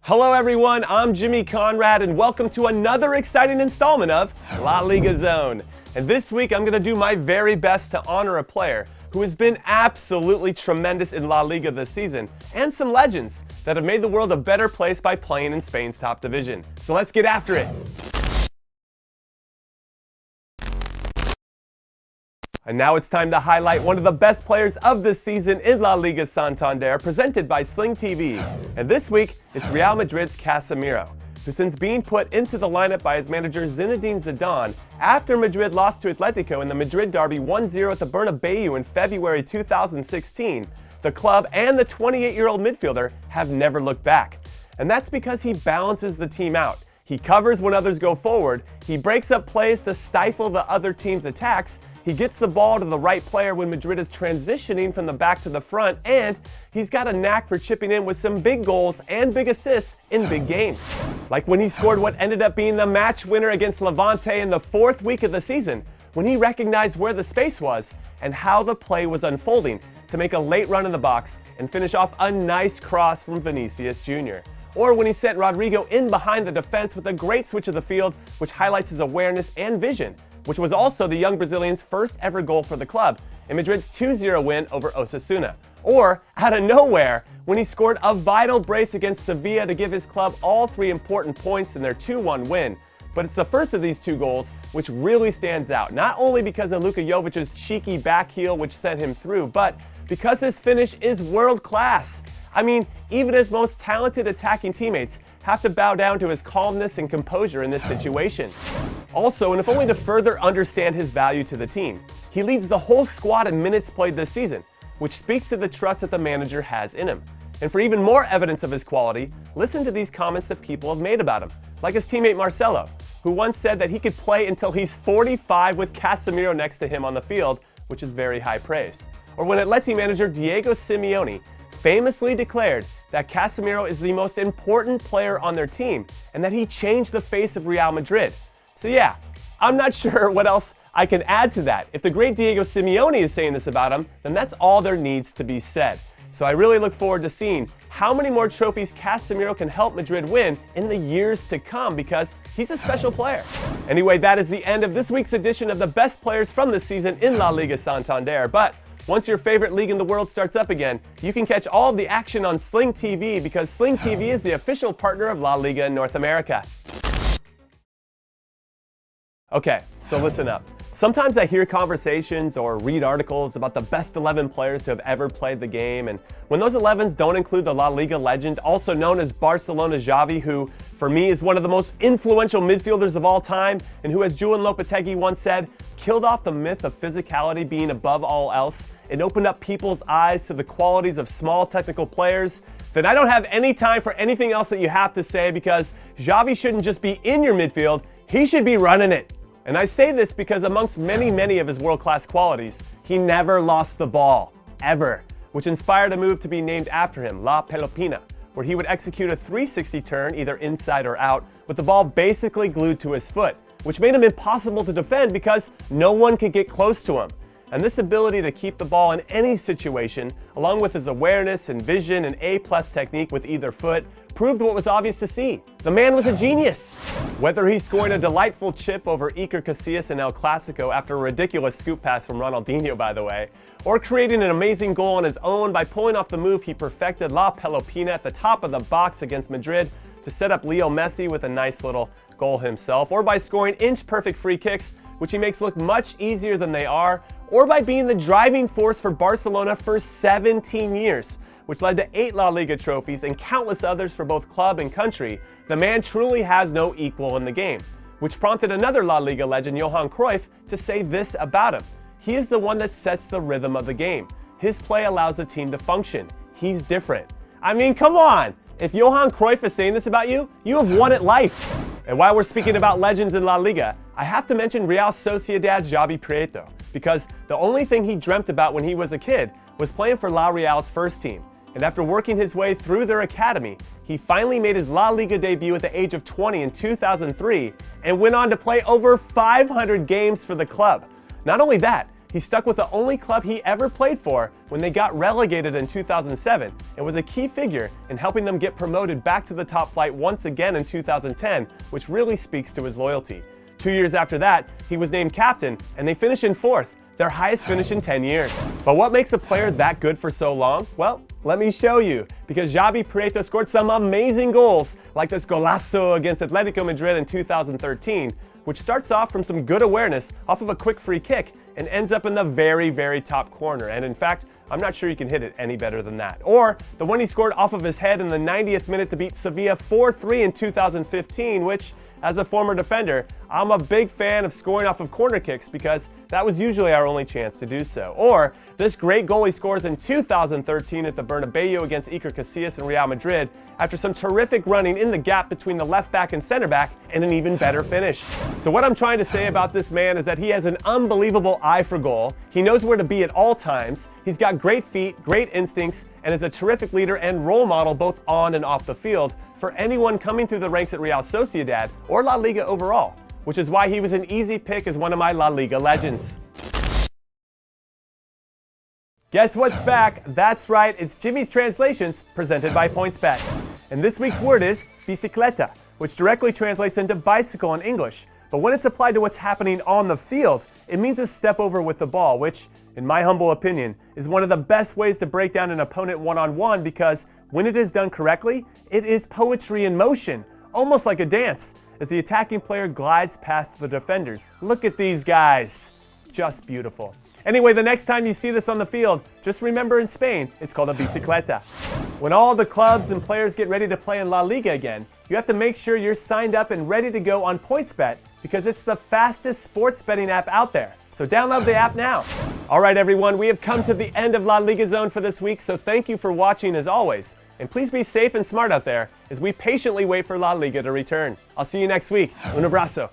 Hello everyone, I'm Jimmy Conrad and welcome to another exciting installment of LaLiga Zone. And this week I'm going to do my very best to honor a player who has been absolutely tremendous in La Liga this season, and some legends that have made the world a better place by playing in Spain's top division. So let's get after it. And now it's time to highlight one of the best players of this season in La Liga Santander, presented by Sling TV. And this week, it's Real Madrid's Casemiro, who since being put into the lineup by his manager Zinedine Zidane after Madrid lost to Atletico in the Madrid derby 1-0 at the Bernabeu in February 2016, the club and the 28-year-old midfielder have never looked back. And that's because he balances the team out. He covers when others go forward, he breaks up plays to stifle the other team's attacks, he gets the ball to the right player when Madrid is transitioning from the back to the front, and he's got a knack for chipping in with some big goals and big assists in big games. Like when he scored what ended up being the match winner against Levante in the 4th week of the season, when he recognized where the space was and how the play was unfolding to make a late run in the box and finish off a nice cross from Vinicius Jr. Or when he sent Rodrigo in behind the defense with a great switch of the field, which highlights his awareness and vision, which was also the young Brazilian's first ever goal for the club in Madrid's 2-0 win over Osasuna. Or, out of nowhere, when he scored a vital brace against Sevilla to give his club all 3 important points in their 2-1 win. But it's the first of these 2 goals which really stands out, not only because of Luka Jovic's cheeky back heel which sent him through, but because his finish is world class. I mean, even his most talented attacking teammates have to bow down to his calmness and composure in this situation. Also, and if only to further understand his value to the team, he leads the whole squad in minutes played this season, which speaks to the trust that the manager has in him. And for even more evidence of his quality, listen to these comments that people have made about him, like his teammate Marcelo, who once said that he could play until he's 45 with Casemiro next to him on the field, which is very high praise. Or when Atleti manager Diego Simeone famously declared that Casemiro is the most important player on their team and that he changed the face of Real Madrid. So yeah, I'm not sure what else I can add to that. If the great Diego Simeone is saying this about him, then that's all there needs to be said. So I really look forward to seeing how many more trophies Casemiro can help Madrid win in the years to come, because he's a special player. Anyway, that is the end of this week's edition of the best players from this season in La Liga Santander. But once your favorite league in the world starts up again, you can catch all of the action on Sling TV, because Sling TV is the official partner of La Liga in North America. Okay, so listen up. Sometimes I hear conversations or read articles about the best 11 players who have ever played the game, and when those 11s don't include the La Liga legend, also known as Barcelona's Xavi, who for me is one of the most influential midfielders of all time, and who, as Juan Lopetegui once said, killed off the myth of physicality being above all else and opened up people's eyes to the qualities of small technical players, then I don't have any time for anything else that you have to say, because Xavi shouldn't just be in your midfield, he should be running it. And I say this because amongst many of his world-class qualities, he never lost the ball, ever, which inspired a move to be named after him, La Pelopina, where he would execute a 360 turn either inside or out with the ball basically glued to his foot, which made him impossible to defend because no one could get close to him. And this ability to keep the ball in any situation, along with his awareness and vision and A+ technique with either foot, proved what was obvious to see. The man was a genius. Whether he's scoring a delightful chip over Iker Casillas in El Clasico after a ridiculous scoop pass from Ronaldinho, by the way, or creating an amazing goal on his own by pulling off the move he perfected La Pelopina at the top of the box against Madrid to set up Leo Messi with a nice little goal himself, or by scoring inch-perfect free kicks, which he makes look much easier than they are, or by being the driving force for Barcelona for 17 years, which led to 8 La Liga trophies and countless others for both club and country, the man truly has no equal in the game, which prompted another La Liga legend, Johan Cruyff, to say this about him: he is the one that sets the rhythm of the game. His play allows the team to function. He's different. I mean, come on! If Johan Cruyff is saying this about you, you have won at life. And while we're speaking about legends in La Liga, I have to mention Real Sociedad's Xabi Prieto, because the only thing he dreamt about when he was a kid was playing for La Real's first team. And after working his way through their academy, he finally made his La Liga debut at the age of 20 in 2003 and went on to play over 500 games for the club. Not only that, he stuck with the only club he ever played for when they got relegated in 2007 and was a key figure in helping them get promoted back to the top flight once again in 2010, which really speaks to his loyalty. 2 years after that, he was named captain, and they finished in 4th, their highest finish in 10 years. But what makes a player that good for so long? Well, let me show you, because Xabi Prieto scored some amazing goals, like this golazo against Atletico Madrid in 2013, which starts off from some good awareness off of a quick free kick and ends up in the very, very top corner. And in fact, I'm not sure you can hit it any better than that. Or the one he scored off of his head in the 90th minute to beat Sevilla 4-3 in 2015, which, as a former defender, I'm a big fan of scoring off of corner kicks because that was usually our only chance to do so. Or this great goal he scores in 2013 at the Bernabeu against Iker Casillas and Real Madrid after some terrific running in the gap between the left back and center back and an even better finish. So what I'm trying to say about this man is that he has an unbelievable eye for goal. He knows where to be at all times. He's got great feet, great instincts, and is a terrific leader and role model both on and off the field for anyone coming through the ranks at Real Sociedad or La Liga overall, which is why he was an easy pick as one of my La Liga legends. Guess what's back? That's right, it's Jimmy's Translations presented by PointsBet. And this week's word is bicicleta, which directly translates into bicycle in English. But when it's applied to what's happening on the field, it means a step over with the ball, which, in my humble opinion, is one of the best ways to break down an opponent one-on-one because when it is done correctly, it is poetry in motion, almost like a dance, as the attacking player glides past the defenders. Look at these guys. Just beautiful. Anyway, the next time you see this on the field, just remember in Spain, it's called a bicicleta. When all the clubs and players get ready to play in La Liga again, you have to make sure you're signed up and ready to go on PointsBet because it's the fastest sports betting app out there. So download the app now. All right, everyone, we have come to the end of LaLiga Zone for this week, so thank you for watching as always. And please be safe and smart out there as we patiently wait for La Liga to return. I'll see you next week. Un abrazo.